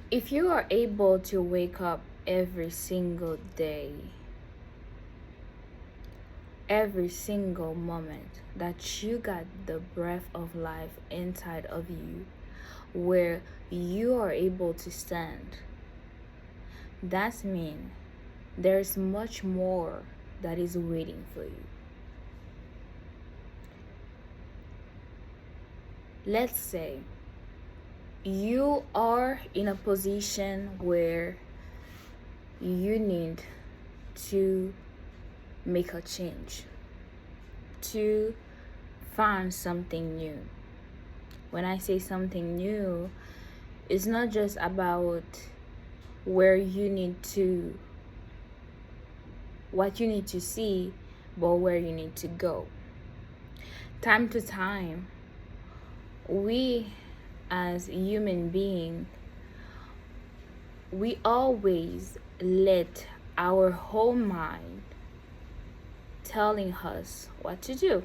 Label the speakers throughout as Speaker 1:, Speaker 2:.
Speaker 1: If you are able to wake up every single day, every single moment that you got the breath of life inside of you, where you are able to stand, that means there's much more that is waiting for you. Let's say you are in a position where you need to make a change, to find something new. When I say something new, it's not just about where you need to, what you need to see, but where you need to go. Time to time, we as human beings, we always let our whole mind telling us what to do.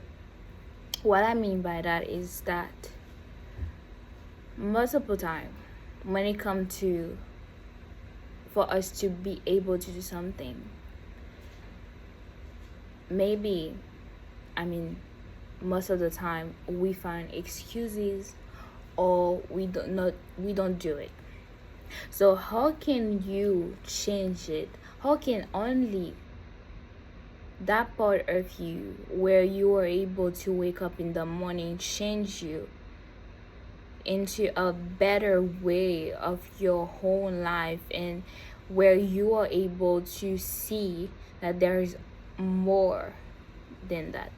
Speaker 1: What I mean by that is that multiple time when it comes to for us to be able to do something, maybe, I mean, most of the time we find excuses or we don't do it. So how can you change it? How can only that part of you where you are able to wake up in the morning change you into a better way of your whole life, and where you are able to see that there is more than that?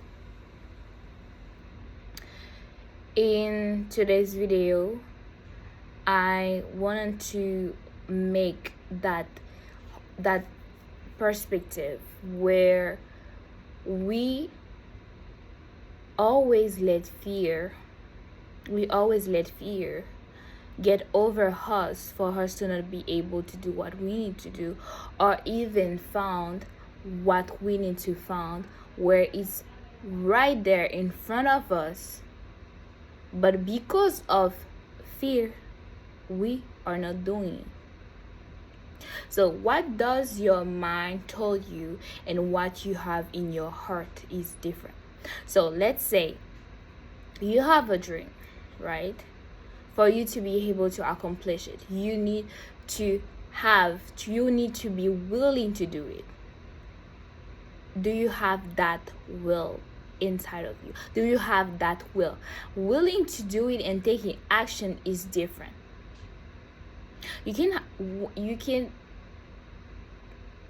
Speaker 1: In today's video, I wanted to make that perspective where we always let fear get over us for us to not be able to do what we need to do, or even found what we need to find, where it's right there in front of us, but because of fear we are not doing it. So what does your mind tell you and what you have in your heart is different. So let's say you have a dream, right? For you to be able to accomplish it, you need to be willing to do it. Do you have that will inside of you? Do you have that will? Willing to do it and taking action is different. You can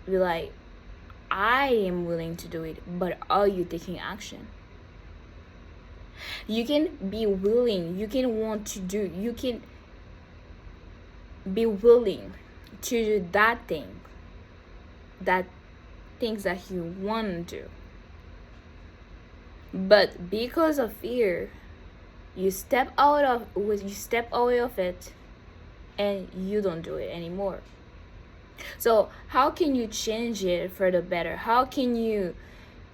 Speaker 1: be like, I am willing to do it, but are you taking action? You can be willing, you can be willing to do that things that you want to do, but because of fear you step away of it and you don't do it anymore. So how can you change it for the better? How can you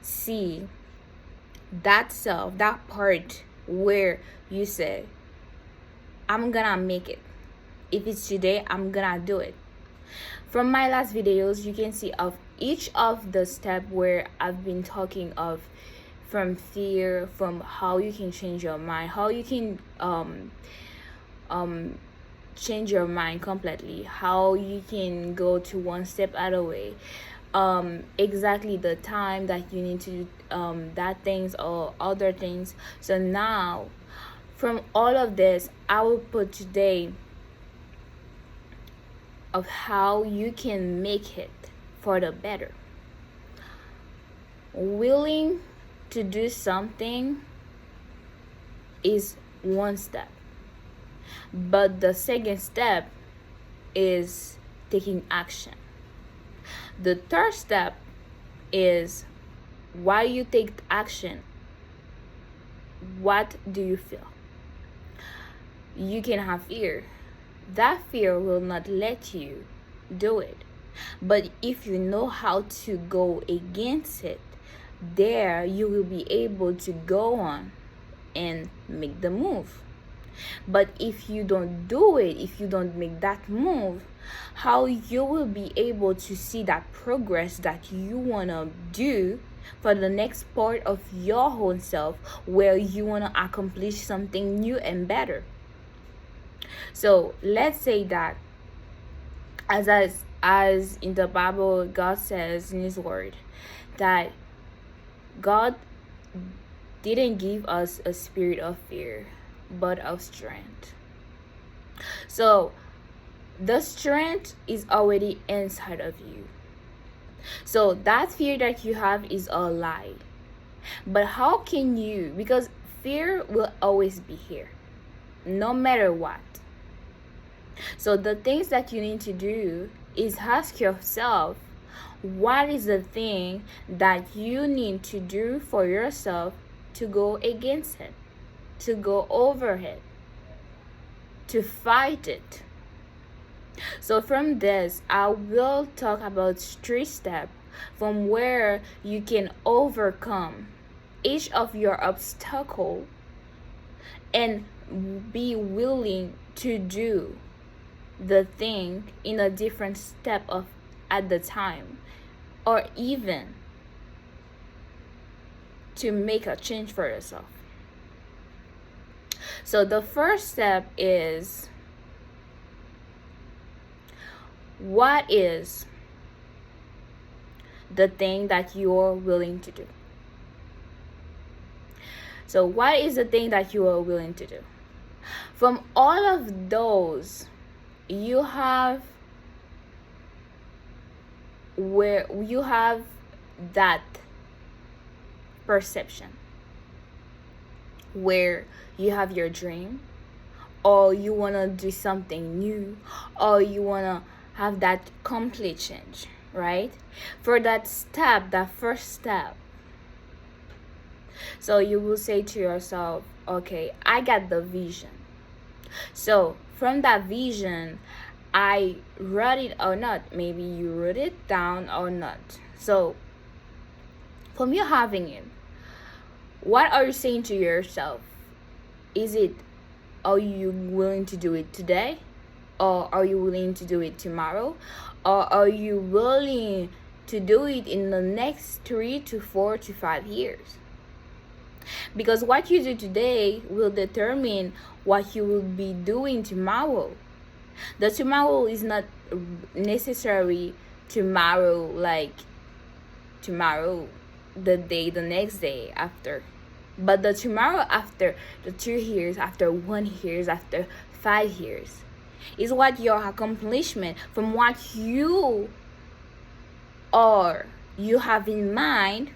Speaker 1: see that self, that part where you say, I'm gonna make it. If it's today, I'm gonna do it. From my last videos, you can see of each of the step where I've been talking of, from fear, from how you can change your mind, how you can change your mind completely, how you can go to one step at a way, exactly the time that you need to do that things or other things. So now from all of this, I will put today of how you can make it for the better. Willing to do something is one step, but the second step is taking action. The third step is, while you take action, what do you feel? You can have fear. That fear will not let you do it. But if you know how to go against it, there you will be able to go on and make the move. But if you don't do it, if you don't make that move, how you will be able to see that progress that you want to do for the next part of your own self, where you want to accomplish something new and better? So let's say that as in the Bible, God says in his word that God didn't give us a spirit of fear, but of strength. So the strength is already inside of you. So that fear that you have is a lie. But how can you, because fear will always be here, no matter what. So the things that you need to do is ask yourself, what is the thing that you need to do for yourself to go against it, to go over it, to fight it? So from this, I will talk about 3 steps from where you can overcome each of your obstacle and be willing to do the thing in a different step of at the time, or even to make a change for yourself. So the first step is, what is the thing that you're willing to do? So what is the thing that you are willing to do? From all of those, you have that perception where you have your dream, or you want to do something new, or you want to have that complete change, right? For that step, that first step, so you will say to yourself, okay, I got the vision. So from that vision, I wrote it or not. Maybe you wrote it down or not. So from you having it, what are you saying to yourself? Is it, are you willing to do it today? Or are you willing to do it tomorrow? Or are you willing to do it in the next 3 to 4 to 5 years? Because what you do today will determine what you will be doing tomorrow. The tomorrow is not necessarily tomorrow, like tomorrow, the next day after, but the tomorrow after, the 2 years after, 1 year after, 5 years, is what your accomplishment from what you have in mind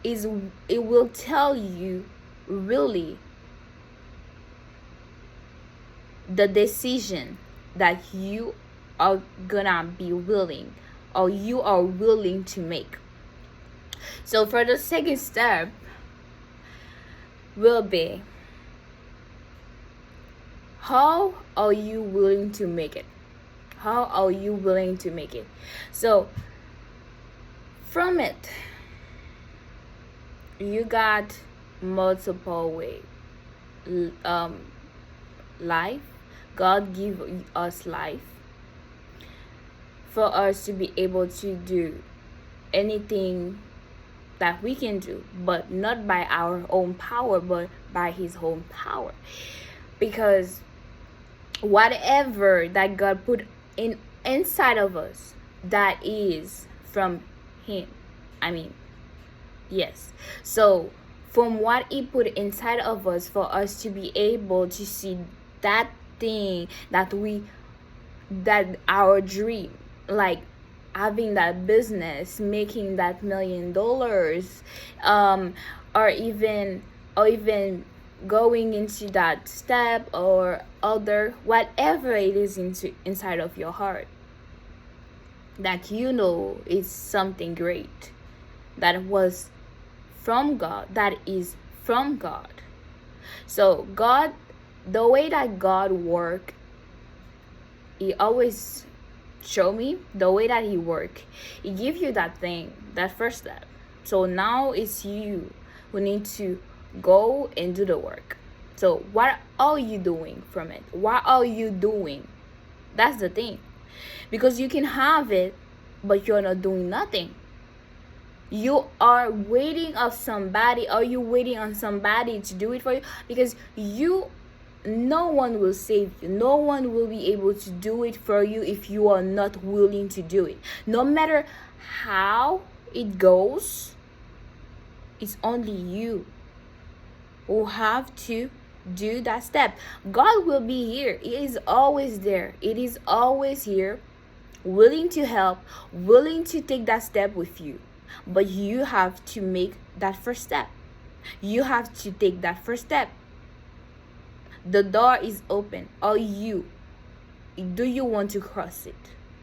Speaker 1: is. It will tell you really the decision that you are gonna be willing, or you are willing to make. So for the second step will be, how are you willing to make it? How are you willing to make it? So from it, you got multiple ways. Life, God give us life for us to be able to do anything that we can do, but not by our own power, but by his own power. Because whatever that God put inside of us, that is from him. Yes. So from what he put inside of us, for us to be able to see that thing that our dream, like having that business, making that $1 million, or even going into that step, or other, whatever it is inside of your heart, that is something great, that was from God, that is from God. So God, the way that God work, he always show me the way that he work. He give you that thing, that first step. So now it's you who need to go and do the work. So what are you doing from it? What are you doing? That's the thing. Because you can have it, but you're not doing nothing. You are waiting on somebody. Are you waiting on somebody to do it for you? Because no one will save you. No one will be able to do it for you if you are not willing to do it. No matter how it goes, it's only you who have to do that step. God will be here. He is always there. It is always here, willing to help, willing to take that step with you. But you have to make that first step. You have to take that first step. The door is open. Do you want to cross it?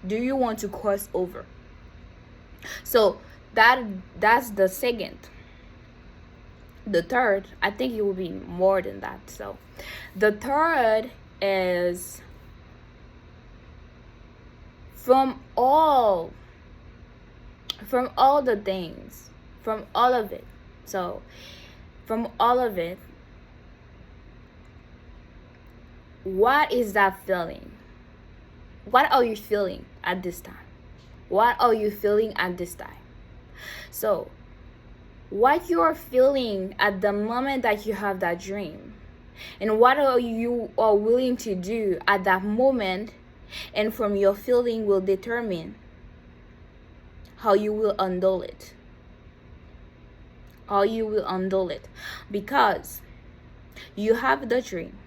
Speaker 1: Do you want to cross over? So that's the second. The third, I think it will be more than that. So the third is from all the things, from all of it. So from all of it, what is that feeling? What are you feeling at this time? What are you feeling at this time? So what you are feeling at the moment that you have that dream, and what are you are willing to do at that moment, and from your feeling will determine how you will handle it. How you will handle it. Because you have the dream.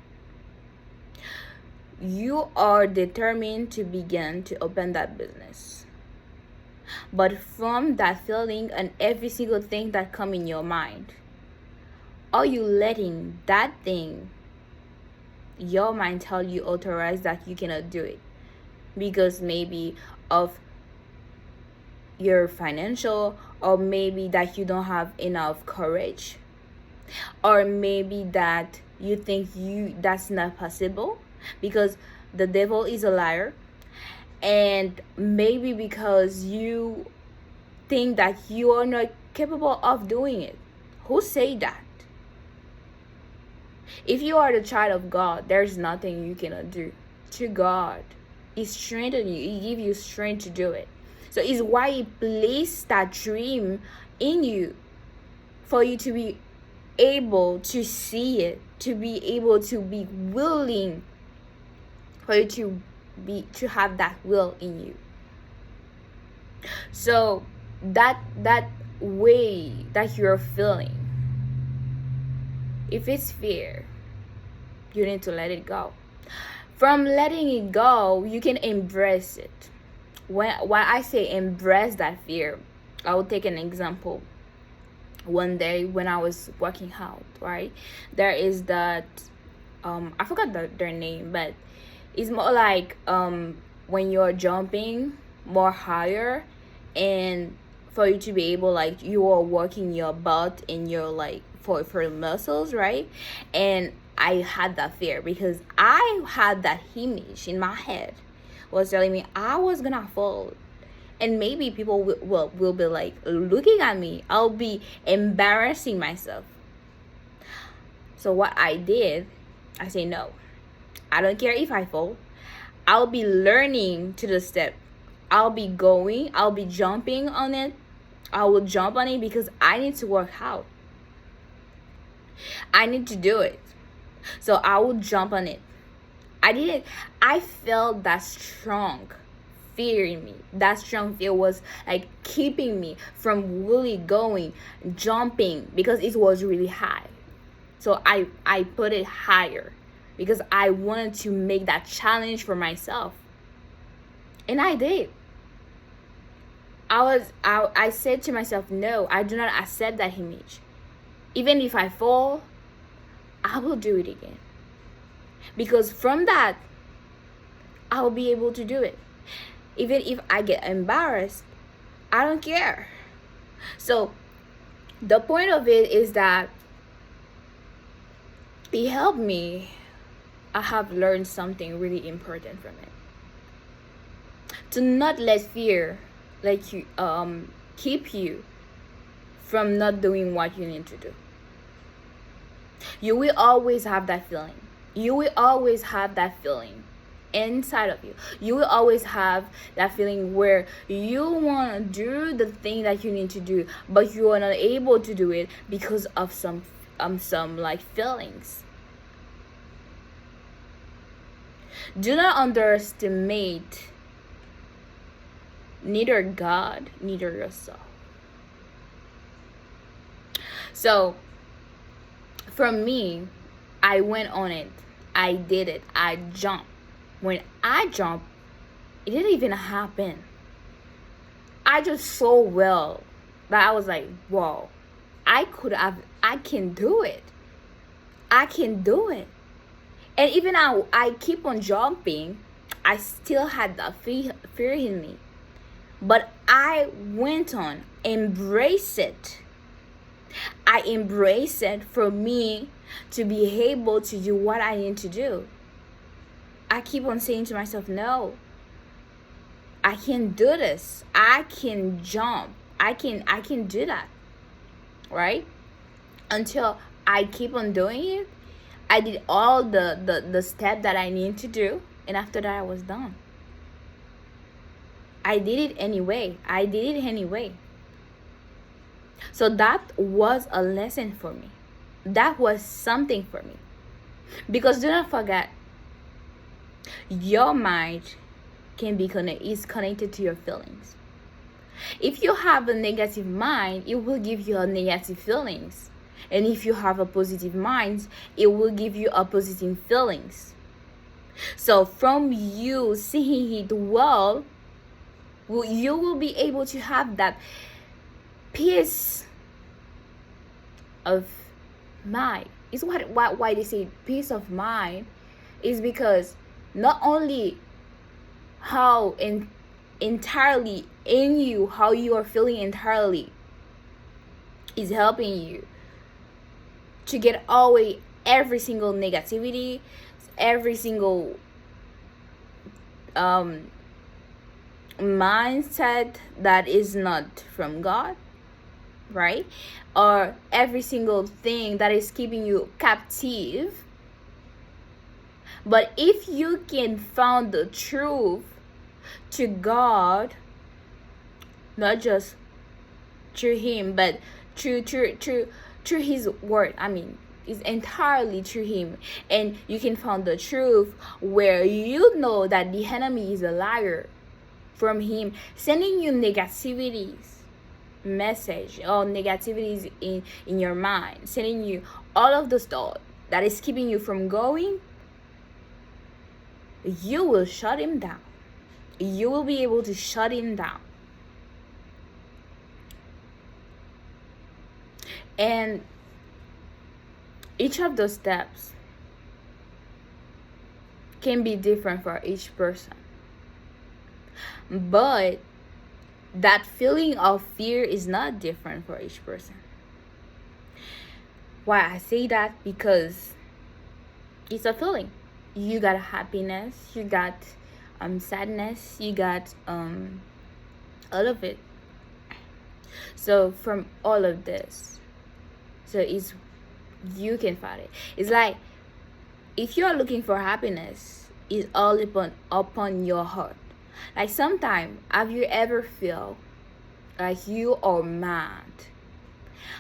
Speaker 1: You are determined to begin to open that business. But from that feeling and every single thing that come in your mind, are you letting that thing, your mind tell you authorize that you cannot do it? Because maybe of your financial, or maybe that you don't have enough courage, or maybe that you think that's not possible, because the devil is a liar, and maybe because you think that you are not capable of doing it. Who say that? If you are the child of God, there's nothing you cannot do. To God, He strengthens you. He gives you strength to do it. So it's why He placed that dream in you, for you to be able to see it, to be able to be willing, for you to have that will in you. So that way that you're feeling, if it's fear, you need to let it go. From letting it go, you can embrace it. When I say embrace that fear, I will take an example. One day when I was working out, right, there is that I forgot their name, but it's more like when you're jumping more higher, and for you to be able, like, you are working your butt and your, like, for muscles, right? And I had that fear because I had that image in my head was telling me I was gonna fall, and maybe people will be like looking at me. I'll be embarrassing myself. So what I did, I say no, I don't care if I fall. I'll be learning to the step. I'll be jumping on it. I will jump on it because I need to work out. I need to do it. So I will jump on it. I felt that strong fear in me. That strong fear was like keeping me from really jumping, because it was really high. So I put it higher because I wanted to make that challenge for myself. And I did. I said to myself, no, I do not accept that image. Even if I fall, I will do it again. Because from that, I will be able to do it. Even if I get embarrassed, I don't care. So the point of it is that it helped me. I have learned something really important from it. To not let fear keep you from not doing what you need to do. You will always have that feeling. You will always have that feeling inside of you. You will always have that feeling where you want to do the thing that you need to do, but you are not able to do it because of some like feelings. Do not underestimate neither God, neither yourself. So, for me, I went on it. I did it. I jumped. When I jumped, it didn't even happen. I just so well that I was like, whoa, I can do it. I can do it. And even now, I keep on jumping. I still had that fear in me. But I went on, embrace it. I embrace it for me to be able to do what I need to do. I keep on saying to myself, no, I can do this. I can jump. I can do that. Right? Until I keep on doing it. I did all the step that I need to do, and after that I was done. I did it anyway. So that was a lesson for me. That was something for me. Because do not forget, your mind is connected to your feelings. If you have a negative mind, it will give you a negative feelings. And if you have a positive mind, it will give you a positive feelings. So from you seeing it well, you will be able to have that peace of mind. It's why they say peace of mind is because not only how entirely in you, how you are feeling entirely is helping you to get away every single negativity, every single mindset that is not from God, right? Or every single thing that is keeping you captive. But if you can find the truth to God, not just through Him, but through His word. I mean, it's entirely through Him, and you can find the truth where you know that the enemy is a liar from Him, sending you negativities message or negativities in your mind, sending you all of the stuff that is keeping you from going. You will shut him down. You will be able to shut him down. And each of those steps can be different for each person. But that feeling of fear is not different for each person. Why I say that? Because it's a feeling. You got happiness, you got sadness, you got all of it. So from all of this, so it's you can find it. It's like if you are looking for happiness, it's all upon your heart. Like sometimes, have you ever feel like you are mad,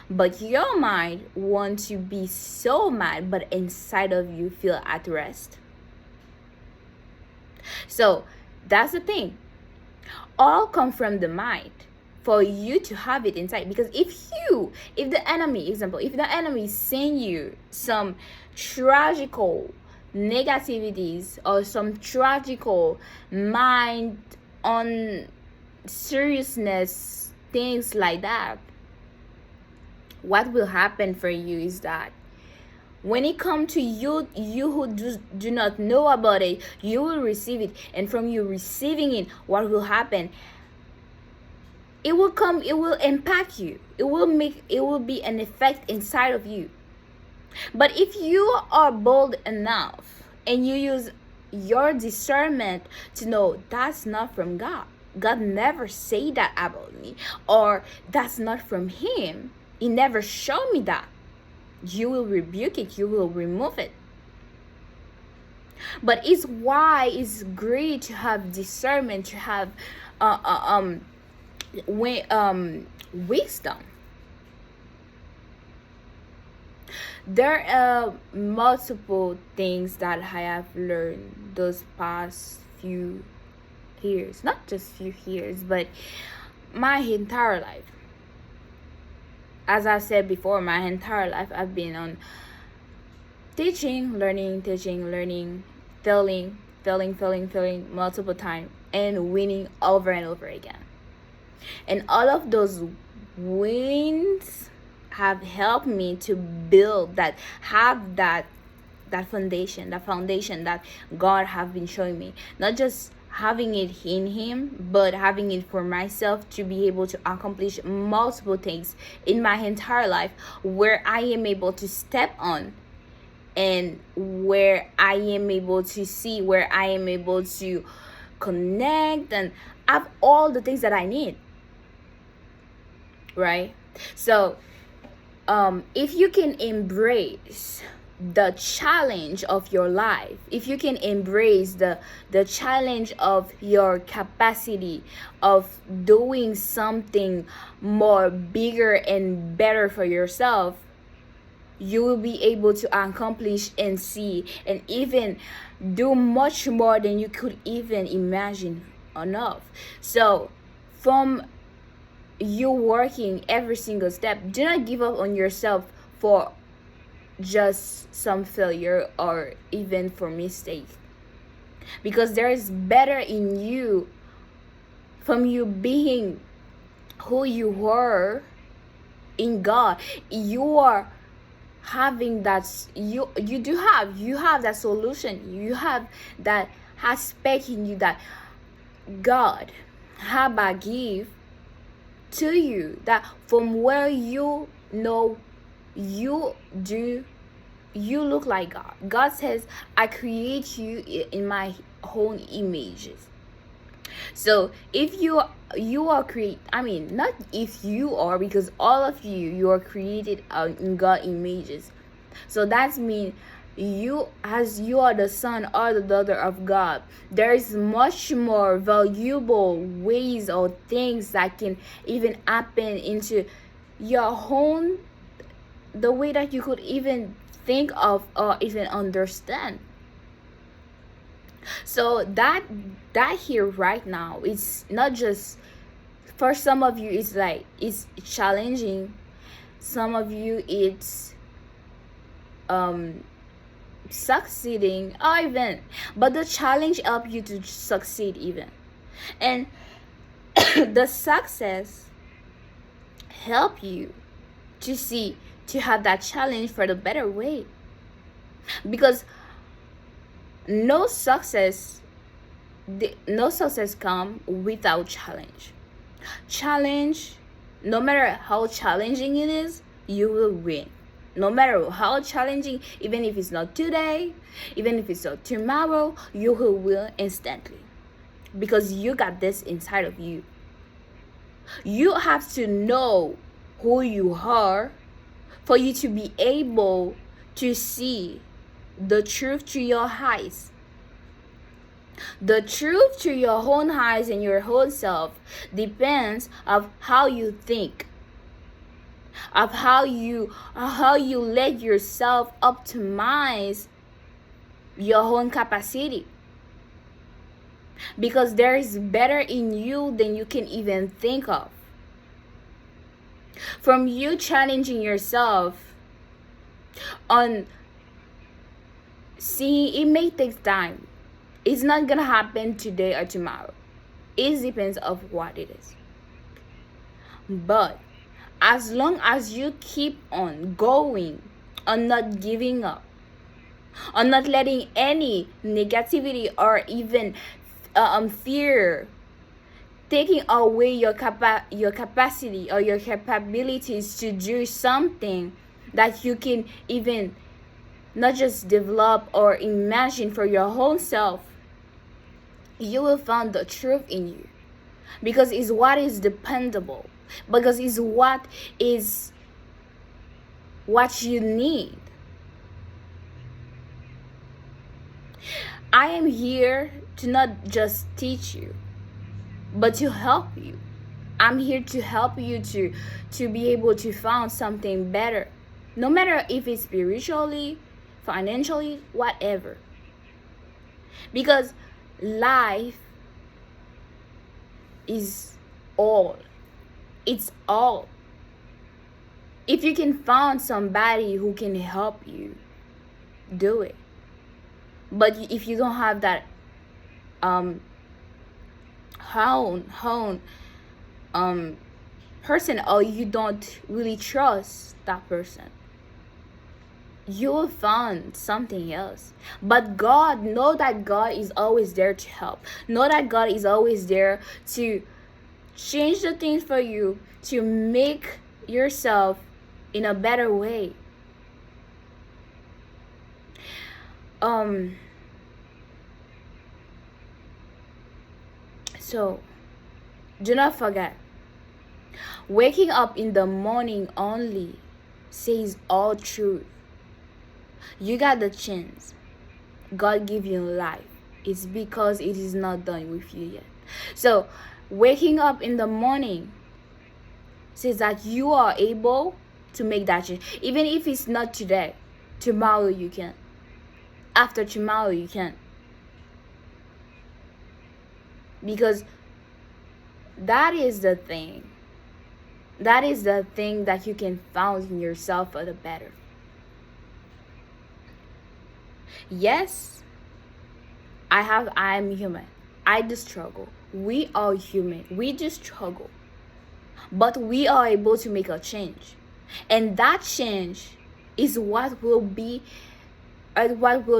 Speaker 1: but your mind wants to be so mad, but inside of you feel at rest? So that's the thing. All come from the mind for you to have it inside. Because if the enemy send you some tragical negativities or some tragical mind on seriousness, things like that, what will happen for you is that when it comes to you who do not know about it, you will receive it. And from you receiving it, what will happen? It will impact you. It will be an effect inside of you. But if you are bold enough and you use your discernment to know that's not from God. God never say that about me, or that's not from Him. He never showed me that. You will rebuke it, you will remove it. But it's why it's great to have discernment, to have wisdom. There are multiple things that I have learned those past few years, not just few years, but my entire life. As I said before, my entire life I've been on teaching, learning, failing multiple times, and winning over and over again. And all of those wins have helped me to build that, have that foundation that God have been showing me. Not just having it in Him, but having it for myself to be able to accomplish multiple things in my entire life, where I am able to step on, and where I am able to see, where I am able to connect and have all the things that I need. Right? So if you can embrace the challenge of your life, if you can embrace the challenge of your capacity of doing something more bigger and better for yourself, you will be able to accomplish and see and even do much more than you could even imagine enough. So from you working every single step, do not give up on yourself for just some failure or even for mistake, because there is better in you from you being who you were in God. You are having that, you have that solution, you have that aspect in you that God have a give to you, that from where you know you look like God. God says, I create you in my own images. So if you are not if you are, because all of you are created in God images. So that means you, as you are the son or the daughter of God, there is much more valuable ways or things that can even happen into your own, the way that you could even think of or even understand. So that here right now, it's not just for some of you, it's challenging. Some of you it's succeeding or even, but the challenge help you to succeed even, and the success help you to see, to have that challenge for the better way, because no success come without challenge. No matter how challenging it is, you will win. No matter how challenging, even if it's not today, even if it's not tomorrow, you will win instantly, because you got this inside of you. You have to know who you are for you to be able to see the truth to your eyes. The truth to your own eyes and your whole self depends of how you think, of how you let yourself optimize your own capacity, because there is better in you than you can even think of. From you challenging yourself on seeing, it may take time. It's not gonna happen today or tomorrow. It depends of what it is. But as long as you keep on going, on not giving up, on not letting any negativity or even fear taking away your capacity or your capabilities to do something that you can even not just develop or imagine for your whole self, you will find the truth in you, because it's what is dependable, because it's what is what you need. I am here to not just teach you, but to help you. I'm here to help you to be able to find something better. No matter if it's spiritually, financially, whatever. Because life is all. It's all. If you can find somebody who can help you, do it. But if you don't have that hound person, or you don't really trust that person, you will find something else. But God, know that God is always there to help. Know that God is always there to change the things for you, to make yourself in a better way. So do not forget, waking up in the morning only says all truth. You got the chance. God give you life. It's because it is not done with you yet. So waking up in the morning says that you are able to make that change. Even if it's not today, tomorrow you can. After tomorrow you can. Because that is the thing. That is the thing that you can find in yourself for the better. Yes, I am human. I do struggle. We are human. We do struggle. But we are able to make a change. And that change is what will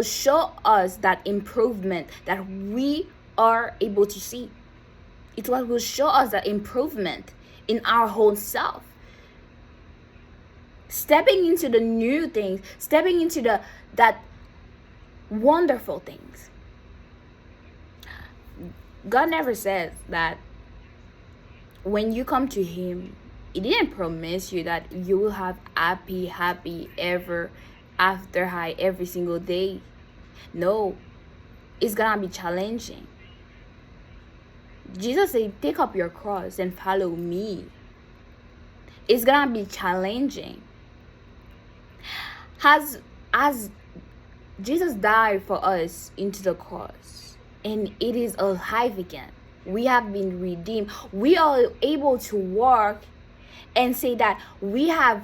Speaker 1: show us that improvement that we are able to see. It's what will show us that improvement in our whole self. Stepping into the new things, stepping into that wonderful things. God never says that when you come to Him, He didn't promise you that you will have happy ever after high every single day. No, it's gonna be challenging. Jesus said, take up your cross and follow me. It's gonna be challenging. As Jesus died for us into the cross, and it is alive again. We have been redeemed. We are able to walk and say that we have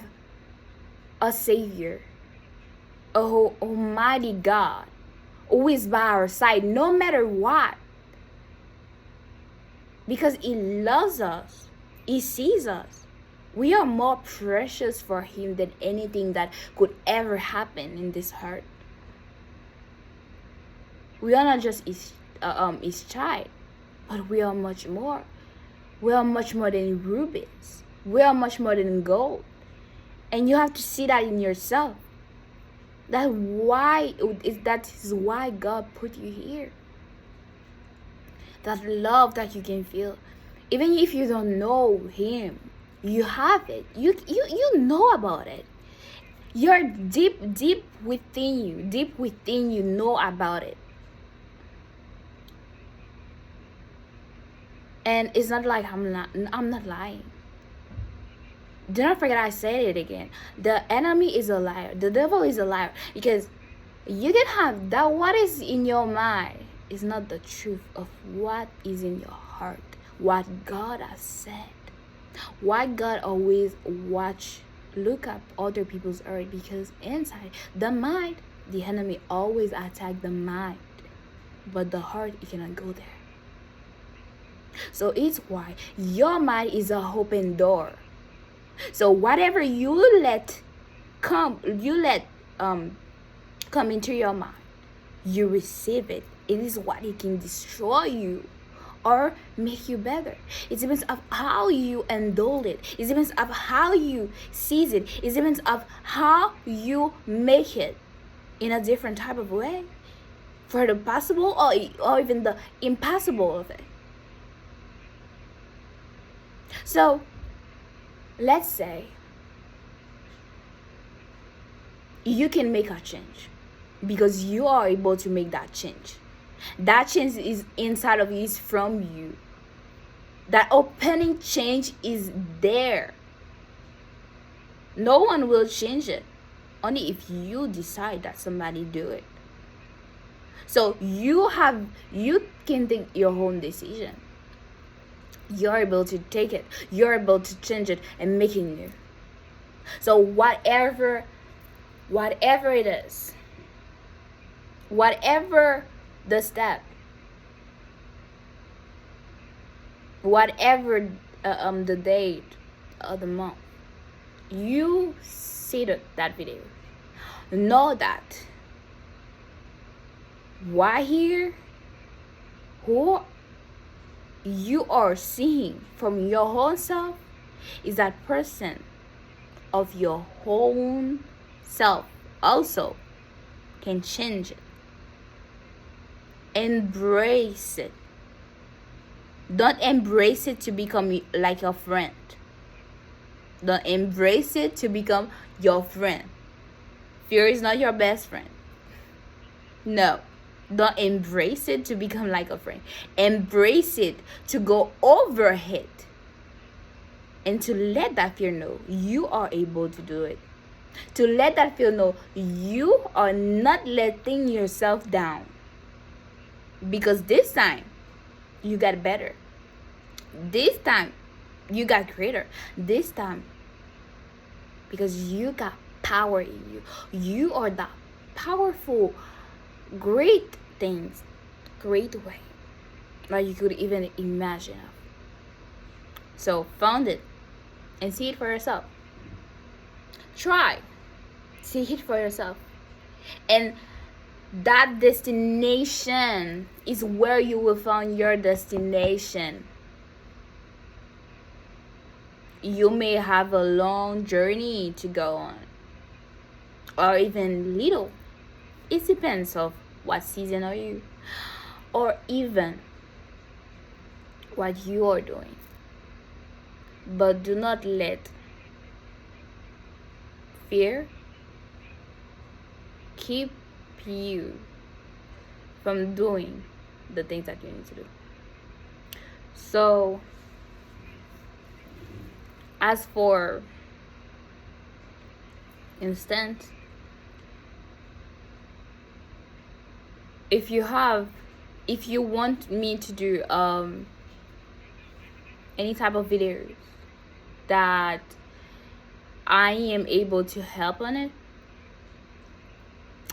Speaker 1: a Savior, a Almighty God, who is by our side no matter what. Because He loves us. He sees us. We are more precious for Him than anything that could ever happen in this earth. We are not just His child, but we are much more. We are much more than rubies. We are much more than gold. And you have to see that in yourself. That is why God put you here. That love that you can feel. Even if you don't know Him, you have it. You know about it. You're deep within you. Deep within you know about it. And it's not like I'm not lying. Do not forget I said it again. The enemy is a liar. The devil is a liar. Because you can have that what is in your mind is not the truth of what is in your heart. What God has said. Why God always look up other people's heart, because inside the mind, the enemy always attack the mind. But the heart, it cannot go there. So it's why your mind is an open door. So whatever you let come into your mind, you receive it. It is what it can destroy you or make you better. It depends of how you handle it. It depends of how you seize it. It depends of how you make it in a different type of way, for the possible or even the impossible of it. So let's say you can make a change, because you are able to make that change. That change is inside of you, is from you. That opening change is there. No one will change it, only if you decide that somebody do it. So you can take your own decision. You're able to take it, you're able to change it and make it new. So whatever it is, whatever the step, whatever the date of the month, you see that video, know that right here, who you are seeing from your own self is that person of your own self also can change it. Embrace it. Don't embrace it to become like your friend. Don't embrace it to become your friend. Fear is not your best friend. No. Don't embrace it to become like a friend. Embrace it to go over it. And to let that fear know you are able to do it. To let that fear know you are not letting yourself down. Because this time, you got better. This time, you got greater. This time, because you got power in you. You are that powerful, great things, great way that you could even imagine of. So found it and see it for yourself. Try. See it for yourself. And that destination is where you will find your destination. You may have a long journey to go on, or even little. It depends of what season are you, or even what you are doing. But do not let fear keep you from doing the things that you need to do. So as for instance, if you want me to do any type of videos that I am able to help on it,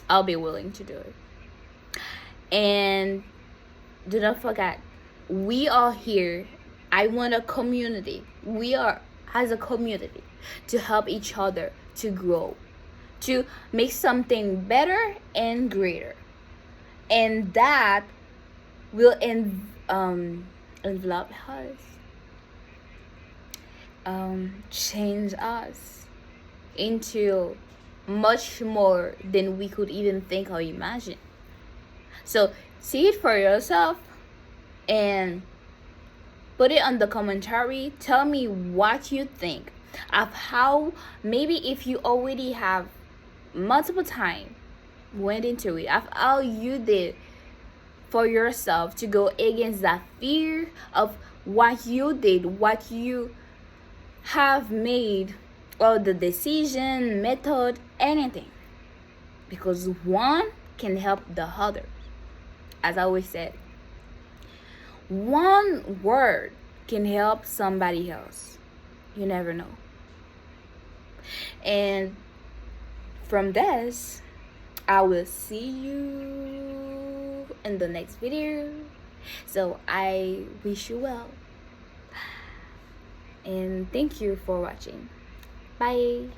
Speaker 1: I'll be willing to do it. And do not forget, we are here. I want a community. We are as a community to help each other to grow, to make something better and greater. And that will envelop us, change us into much more than we could even think or imagine. So see it for yourself and put it on the commentary. Tell me what you think of how, maybe if you already have multiple times went into it, of how you did for yourself to go against that fear of what you did, what you have made, or the decision, method, anything. Because one can help the others. As I always said, one word can help somebody else. You never know. And from this, I will see you in the next video. So I wish you well. And thank you for watching. Bye.